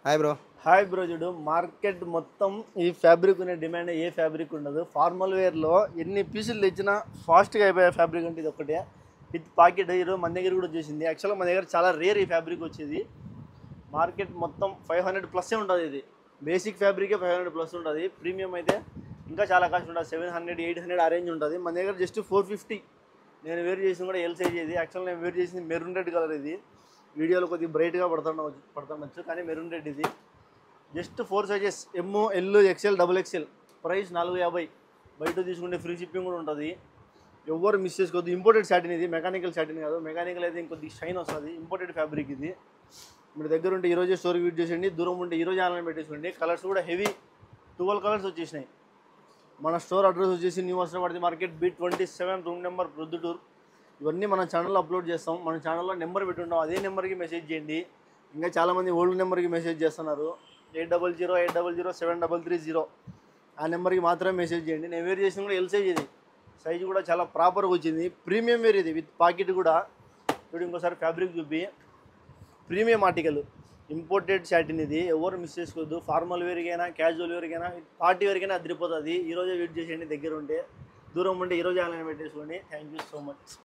Hi bro. Hi bro, చూడు market మొత్తం ఈ ఫ్యాబ్రిక్ ఉన్న డిమాండ్ ఏ ఫ్యాబ్రిక్ ఉండదు. ఫార్మల్ వేర్లో ఎన్ని పీసులు తెచ్చినా ఫాస్ట్గా అయిపోయే ఫ్యాబ్రిక్ అంటే ఇది ఒకటే. విత్ పాకెట్ ఈరోజు మన దగ్గర కూడా వచ్చేసింది. యాక్చువల్గా మన దగ్గర చాలా రేర్ ఈ ఫ్యాబ్రిక్ వచ్చేది. మార్కెట్ మొత్తం 500 ప్లస్సే ఉంటుంది. ఇది బేసిక్ ఫ్యాబ్రికే 500 ప్లస్ ఉంటుంది. ప్రీమియం అయితే ఇంకా చాలా కాస్ట్ ఉంటుంది. 700, 800 ఆ రేంజ్ ఉంటుంది. మన దగ్గర జస్ట్ 450. నేను వేర్ చేసింది కూడా ఎల్ సైజ్. ఇది యాక్చువల్గా నేను వేర్ చేసింది మెరూన్ రెడ్ కలర్. ఇది వీడియోలో కొద్దిగా బ్రైట్గా పడుతుండొచ్చు కానీ మెరూన్ రెడ్ ఇది. Just 4 sizes M, L, XL, double XL. Price 450. బయట తీసుకుంటే ఫ్రీ షిప్పింగ్ కూడా ఉంటుంది. ఎవరు మిస్ చేసుకోవద్దు. ఇంపోర్టెడ్ సాటిన్ ఇది, మెకానికల్ సాటిన్ కాదు. మెకానికల్ అయితే ఇంకొద్దిగా షైన్ వస్తుంది. ఇంపోర్టెడ్ ఫ్యాబ్రిక్ ఇది. మీరు దగ్గర ఉంటే ఈరోజే స్టోర్ విజిట్ చేసేయండి. దూరం ఉంటే ఈరోజు ఆన్లైన్ పెట్టేసుకోండి. కలర్స్ కూడా హెవీ 12 కలర్స్ వచ్చేసినాయి. మన స్టోర్ అడ్రస్ వచ్చేసి new Vastraparthi market, B27, room number, Proddatur. ఇవన్నీ మన ఛానల్లో అప్లోడ్ చేస్తాం. మన ఛానల్లో నెంబర్ పెట్టుంటాం. అదే నెంబర్కి మెసేజ్ చేయండి. ఇంకా చాలామంది ఓల్డ్ నెంబర్కి మెసేజ్ చేస్తున్నారు. 8008007330. ఆ నెంబర్కి మాత్రమే మెసేజ్ చేయండి. నేను వేర్ చేసిన కూడా ఎల్ సైజ్. ఇది సైజు కూడా చాలా ప్రాపర్గా వచ్చింది. ప్రీమియం వేర్ ఇది విత్ పాకెట్ కూడా. ఇప్పుడు ఇంకోసారి ఫ్యాబ్రిక్ చూపి. Premium article, imported satin. ఇది ఎవరు మిస్ చేసుకోవద్దు. ఫార్మల్ వేర్కైనా, క్యాజువల్ వేర్కైనా, పార్టీ వేర్కైనా అదిరిపోతుంది. ఈరోజే వెయిట్ చేసేయండి. దగ్గర ఉంటే, దూరం ఉంటే ఈరోజు ఆన్లైన్ పెట్టేసుకోండి. Thank you so much.